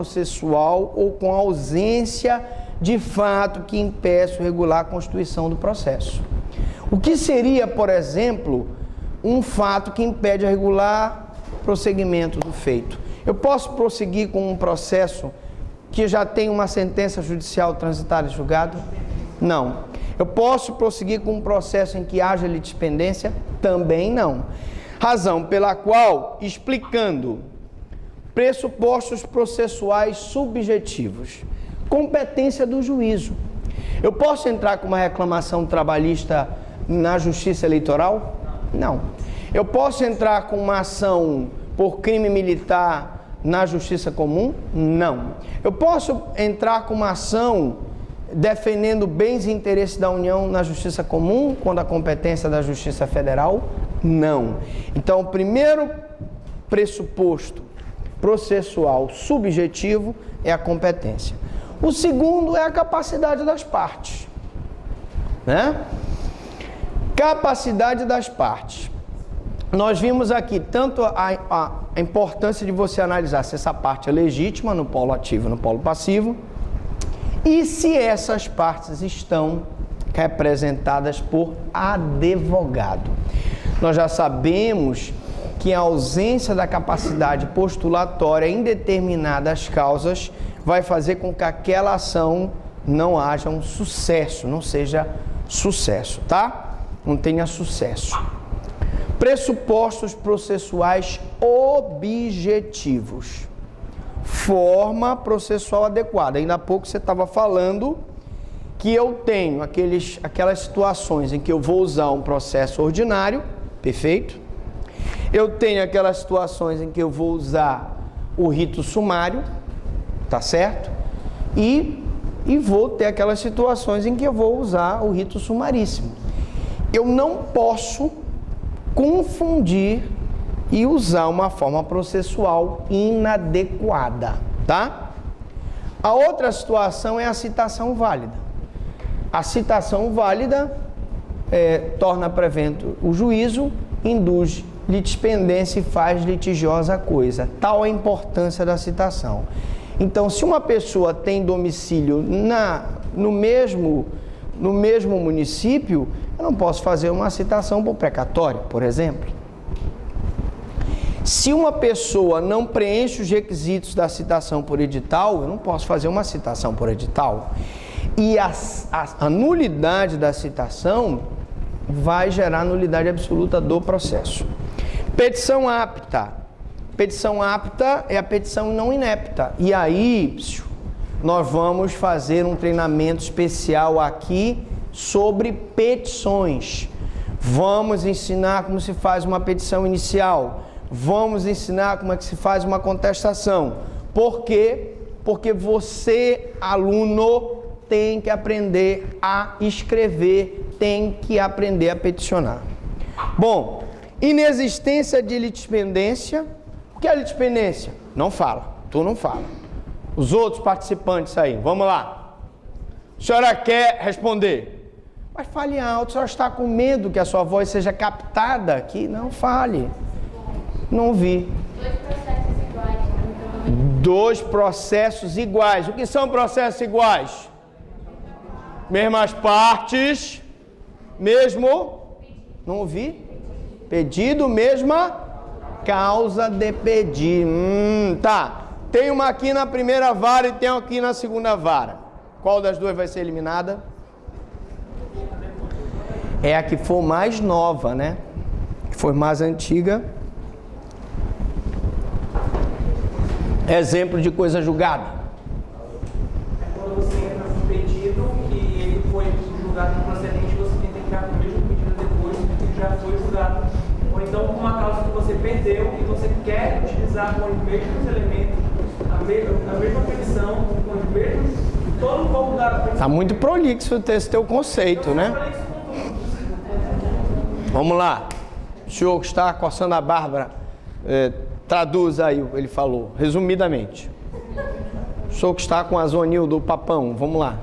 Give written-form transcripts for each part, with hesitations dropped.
processual ou com ausência de fato que impeça ou regular a constituição do processo. O que seria, por exemplo, um fato que impede a regular prosseguimento do feito? Eu posso prosseguir com um processo que já tem uma sentença judicial transitada e julgada? Não. Eu posso prosseguir com um processo em que haja litispendência? Também não. Razão pela qual, explicando pressupostos processuais subjetivos, competência do juízo. Eu posso entrar com uma reclamação trabalhista na justiça eleitoral? Não. Eu posso entrar com uma ação por crime militar na justiça comum? Não. Eu posso entrar com uma ação defendendo bens e interesses da União na justiça comum, quando a competência da Justiça Federal? Não. Então, o primeiro pressuposto processual subjetivo é a competência. O segundo é a capacidade das partes, né? Capacidade das partes. Nós vimos aqui tanto a importância de você analisar se essa parte é legítima no polo ativo e no polo passivo, e se essas partes estão representadas por advogado. Nós já sabemos que a ausência da capacidade postulatória em determinadas causas vai fazer com que aquela ação não haja um sucesso, não seja sucesso, tá? Não tenha sucesso. Pressupostos processuais objetivos. Forma processual adequada. Ainda há pouco você estava falando que eu tenho aquelas situações em que eu vou usar um processo ordinário, perfeito? Eu tenho aquelas situações em que eu vou usar o rito sumário, tá certo? E vou ter aquelas situações em que eu vou usar o rito sumaríssimo. Eu não posso confundir e usar uma forma processual inadequada, tá? A outra situação é a citação válida. A citação válida torna prevento o juízo, induz litispendência e faz litigiosa a coisa. Tal a importância da citação. Então, se uma pessoa tem domicílio no mesmo município, eu não posso fazer uma citação por precatório, por exemplo. Se uma pessoa não preenche os requisitos da citação por edital, eu não posso fazer uma citação por edital. E a nulidade da citação vai gerar nulidade absoluta do processo. Petição apta. Petição apta é a petição não inepta. E aí, nós vamos fazer um treinamento especial aqui sobre petições. Vamos ensinar como se faz uma petição inicial. Vamos ensinar como é que se faz uma contestação. Por quê? Porque você, aluno, tem que aprender a escrever, tem que aprender a peticionar. Bom, inexistência de litispendência. O que é litispendência? Não fala, tu não fala. Os outros participantes aí, vamos lá. A senhora quer responder? Mas fale alto, a senhora está com medo que a sua voz seja captada aqui? Não fale. Não ouvi. Dois processos iguais. O que são processos iguais? Mesmas partes, mesmo... Não ouvi? Pedido, mesma causa de pedir. Tá. Tem uma aqui na primeira vara e tem uma aqui na segunda vara. Qual das duas vai ser eliminada? É a que for mais nova, né? Que for mais antiga. Exemplo de coisa julgada. Quando você entra no pedido e ele foi julgado improcedente, você tem que entrar com o mesmo pedido depois que já foi julgado. Ou então com uma causa que você perdeu e você quer utilizar com os mesmos elementos, a mesma petição, com os mesmos, todo o corpo da petição. Está muito prolixo esse teu conceito, né? Vamos lá. O senhor que está coçando a Bárbara, traduz aí o que ele falou, resumidamente. O senhor que está com a zonil do papão, vamos lá.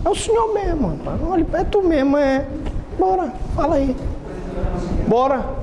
É o senhor mesmo, rapaz. Olha, é tu mesmo, é. Bora, fala aí. Bora.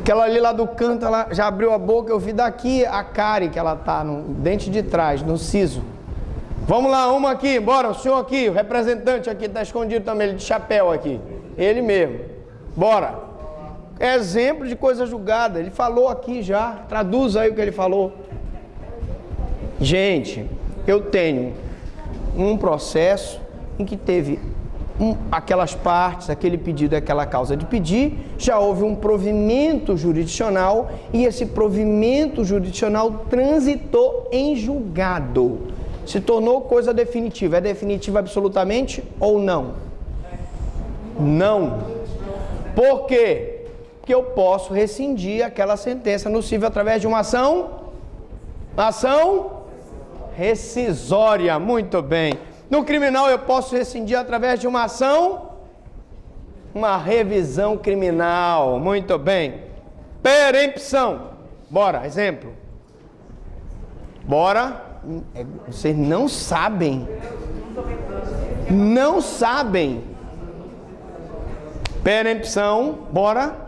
Aquela ali lá do canto, ela já abriu a boca, eu vi daqui a cárie que ela tá, no dente de trás, no siso. Vamos lá, uma aqui, bora, o senhor aqui, o representante aqui tá escondido também, ele de chapéu aqui. Ele mesmo. Bora. Exemplo de coisa julgada, ele falou aqui já, traduz aí o que ele falou. Gente, eu tenho um processo em que teve aquelas partes, aquele pedido, aquela causa de pedir, já houve um provimento jurisdicional e esse provimento jurisdicional transitou em julgado. Se tornou coisa definitiva. É definitiva absolutamente ou não? Não. Por quê? Porque eu posso rescindir aquela sentença nociva através de uma ação rescisória. Muito bem. No criminal eu posso rescindir através de uma revisão criminal. Muito bem. Perempção. Bora, exemplo. Bora. Vocês não sabem. Não sabem. Perempção. Bora.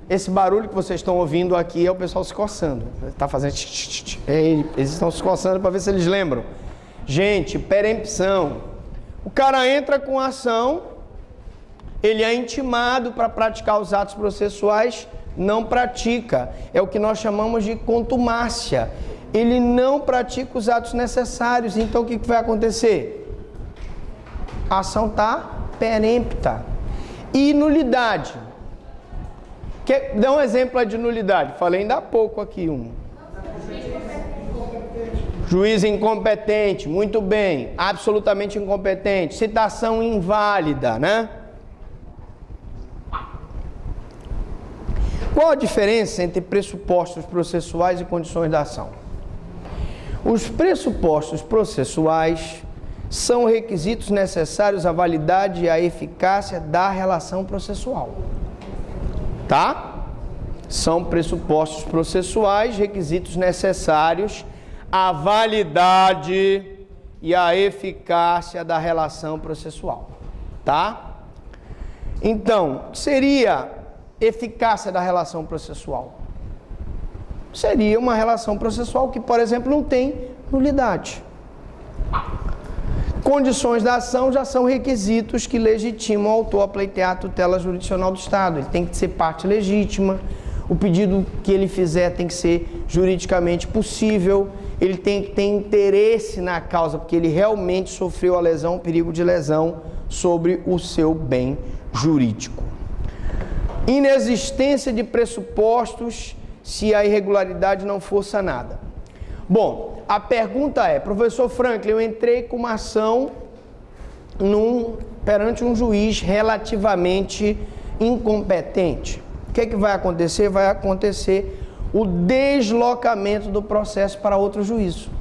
Esse barulho que vocês estão ouvindo aqui é o pessoal se coçando. Está fazendo... Eles estão se coçando para ver se eles lembram. Gente, perempção. O cara entra com a ação, ele é intimado para praticar os atos processuais, não pratica. É o que nós chamamos de contumácia. Ele não pratica os atos necessários. Então o que vai acontecer? A ação está perempta. E nulidade. Dá um exemplo aí de nulidade. Falei ainda há pouco aqui um. Juiz incompetente, muito bem. Absolutamente incompetente. Citação inválida, né? Qual a diferença entre pressupostos processuais e condições da ação? Os pressupostos processuais são requisitos necessários à validade e à eficácia da relação processual. Tá? São pressupostos processuais, requisitos necessários à validade e à eficácia da relação processual. Tá? Então, seria eficácia da relação processual? Seria uma relação processual que, por exemplo, não tem nulidade. Condições da ação já são requisitos que legitimam o autor a pleitear a tutela jurisdicional do Estado. Ele tem que ser parte legítima, o pedido que ele fizer tem que ser juridicamente possível, ele tem que ter interesse na causa, porque ele realmente sofreu a lesão, o perigo de lesão sobre o seu bem jurídico. Inexistência de pressupostos se a irregularidade não for sanada. Bom, a pergunta é, professor Franklin, eu entrei com uma ação perante um juiz relativamente incompetente. O que é que vai acontecer? Vai acontecer o deslocamento do processo para outro juízo.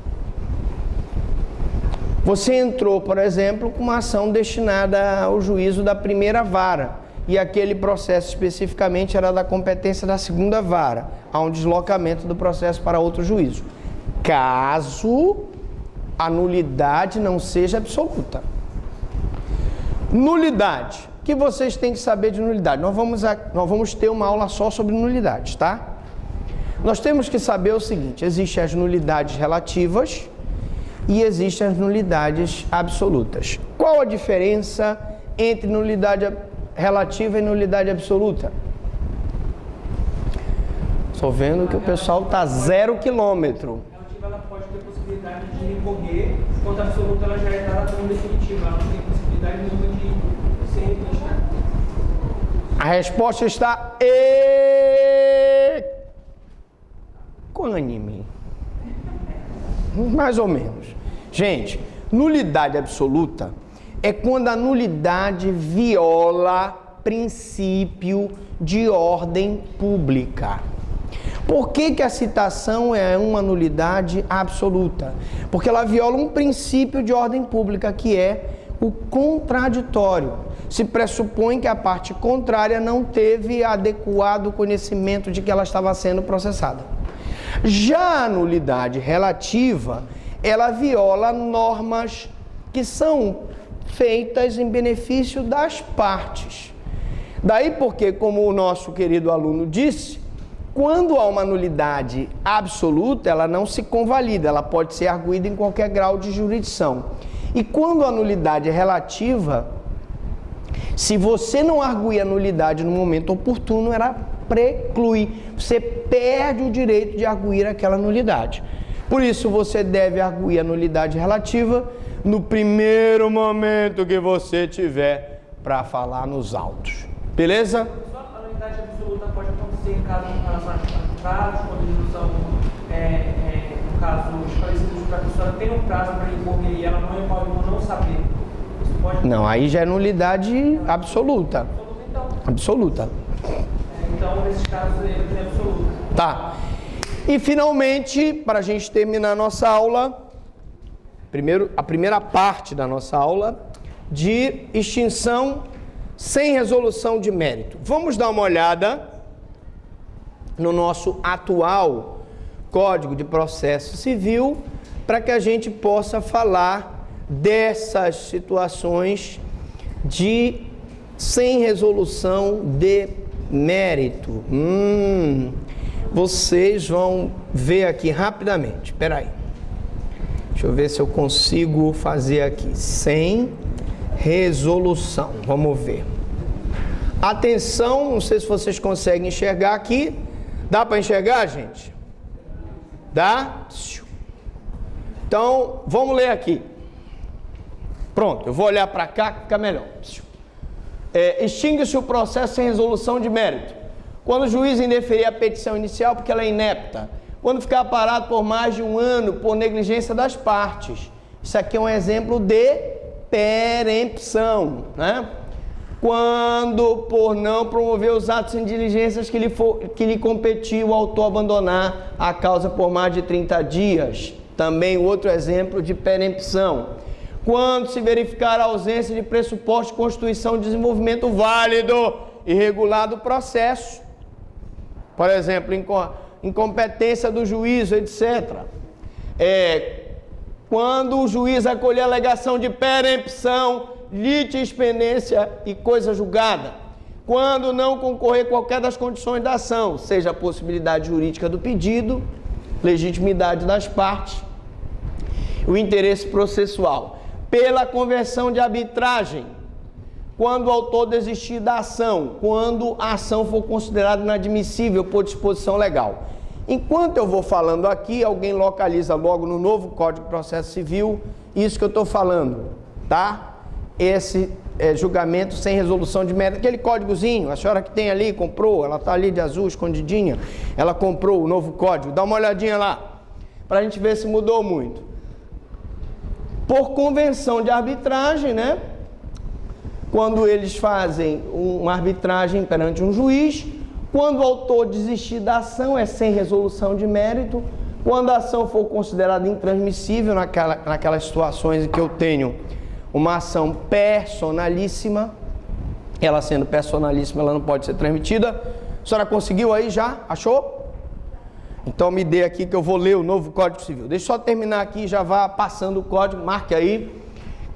Você entrou, por exemplo, com uma ação destinada ao juízo da primeira vara, e aquele processo especificamente era da competência da segunda vara. Há um deslocamento do processo para outro juízo. Caso a nulidade não seja absoluta. Nulidade. O que vocês têm que saber de nulidade? Nós vamos ter uma aula só sobre nulidades, tá? Nós temos que saber o seguinte: existem as nulidades relativas e existem as nulidades absolutas. Qual a diferença entre nulidade relativa e nulidade absoluta? Estou vendo que o pessoal está 0 quilômetro. Ela pode ter possibilidade de recorrer, enquanto a absoluta ela já é dada como definitiva, ela não tem possibilidade nenhuma de ser revista. A resposta está equânime. Mais ou menos. Gente, nulidade absoluta é quando a nulidade viola princípio de ordem pública. Por que a citação é uma nulidade absoluta? Porque ela viola um princípio de ordem pública, que é o contraditório. Se pressupõe que a parte contrária não teve adequado conhecimento de que ela estava sendo processada. Já a nulidade relativa, ela viola normas que são feitas em benefício das partes. Daí porque, como o nosso querido aluno disse, Quando há uma nulidade absoluta, ela não se convalida, ela pode ser arguída em qualquer grau de jurisdição. E quando a nulidade é relativa, se você não arguir a nulidade no momento oportuno, ela preclui. Você perde o direito de arguir aquela nulidade. Por isso, você deve arguir a nulidade relativa no primeiro momento que você tiver para falar nos autos. Beleza? A nulidade absoluta pode acontecer em casos arbitrários, quando eles usam, no caso, esclarecidos para a pessoa tem um prazo para recorrer e ela não recorre por não saber. Isso pode... Não, aí já é nulidade absoluta. Então. Absoluta. Então, nesses casos, ele é absoluto. Tá. E, finalmente, para a gente terminar a nossa aula, a primeira parte da nossa aula, de extinção sem resolução de mérito. Vamos dar uma olhada no nosso atual Código de Processo Civil para que a gente possa falar dessas situações de sem resolução de mérito. Vocês vão ver aqui rapidamente. Espera aí. Deixa eu ver se eu consigo fazer aqui. Sem resolução. Vamos ver. Atenção, não sei se vocês conseguem enxergar aqui. Dá para enxergar, gente? Dá? Então, vamos ler aqui. Pronto, eu vou olhar para cá que fica melhor. Extingue-se o processo sem resolução de mérito. Quando o juiz indeferir a petição inicial porque ela é inepta. Quando ficar parado por mais de um ano por negligência das partes. Isso aqui é um exemplo de perempção, né? Quando, por não promover os atos em diligências que lhe competiu o autor abandonar a causa por mais de 30 dias. Também outro exemplo de perempção. Quando se verificar a ausência de pressuposto de constituição de desenvolvimento válido e regular do processo. Por exemplo, incompetência do juízo, etc. Quando o juiz acolher a alegação de perempção, litispendência e coisa julgada. Quando não concorrer qualquer das condições da ação, seja a possibilidade jurídica do pedido, legitimidade das partes, o interesse processual. Pela conversão de arbitragem, quando o autor desistir da ação, quando a ação for considerada inadmissível por disposição legal. Enquanto eu vou falando aqui, alguém localiza logo no novo Código de Processo Civil isso que eu estou falando, tá? Esse julgamento sem resolução de mérito, aquele códigozinho, a senhora que tem ali, comprou, ela está ali de azul, escondidinha, ela comprou o novo código, dá uma olhadinha lá, para a gente ver se mudou muito. Por convenção de arbitragem, né? Quando eles fazem uma arbitragem perante um juiz, quando o autor desistir da ação é sem resolução de mérito, quando a ação for considerada intransmissível naquelas situações em que eu tenho uma ação personalíssima, ela sendo personalíssima, ela não pode ser transmitida. A senhora conseguiu aí já? Achou? Então me dê aqui que eu vou ler o novo Código Civil. Deixa eu só terminar aqui, já vá passando o código, marque aí.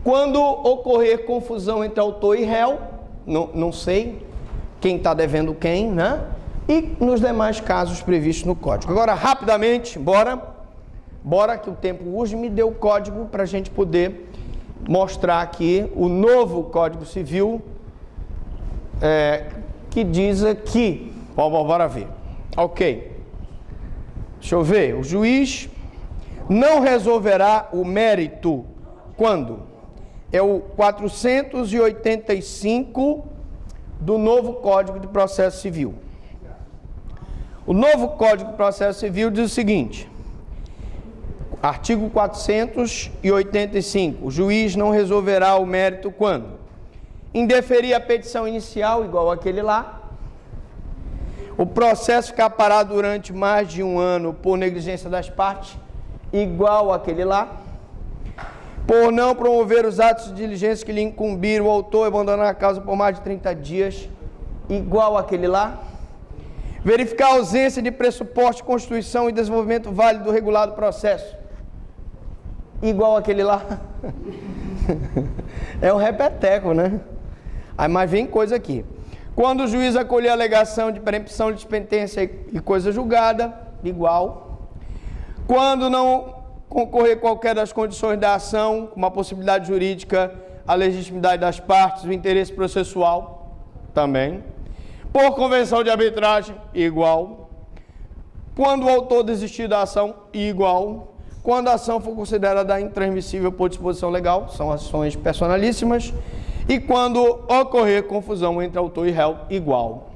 Quando ocorrer confusão entre autor e réu, não sei quem está devendo quem, né? E nos demais casos previstos no código. Agora, rapidamente, bora que o tempo urge, me dê o código para a gente poder mostrar aqui o novo Código Civil que diz aqui, bora ver. Ok. Deixa eu ver. O juiz não resolverá o mérito quando? É o 485 do novo Código de Processo Civil. O novo Código de Processo Civil diz o seguinte, artigo 485, o juiz não resolverá o mérito quando? Indeferir a petição inicial, igual aquele lá, o processo ficar parado durante mais de um ano por negligência das partes, igual aquele lá, por não promover os atos de diligência que lhe incumbiram o autor e abandonar a causa por mais de 30 dias, igual aquele lá. Verificar a ausência de pressuposto de constituição e desenvolvimento válido regulado do processo, igual aquele lá. É um repeteco, né? Aí, mas vem coisa aqui. Quando o juiz acolher a alegação de perempção, dispetência e coisa julgada, igual. Quando não concorrer qualquer das condições da ação, como a possibilidade jurídica, a legitimidade das partes, o interesse processual, também. Por convenção de arbitragem, igual. Quando o autor desistir da ação, igual. Quando a ação for considerada intransmissível por disposição legal, são ações personalíssimas. E quando ocorrer confusão entre autor e réu, igual.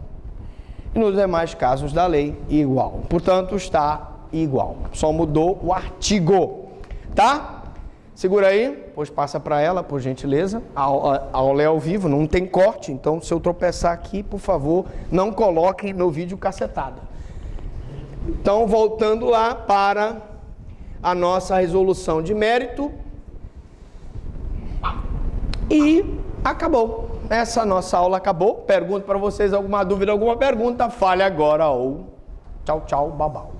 E nos demais casos da lei, igual. Portanto, está igual. Só mudou o artigo. Tá? Segura aí, pois passa para ela, por gentileza. A aula é ao vivo, não tem corte. Então, se eu tropeçar aqui, por favor, não coloquem no vídeo cacetada. Então, voltando lá para a nossa resolução de mérito. E acabou. Essa nossa aula acabou. Pergunto para vocês alguma dúvida, alguma pergunta. Fale agora ou tchau, tchau, babau.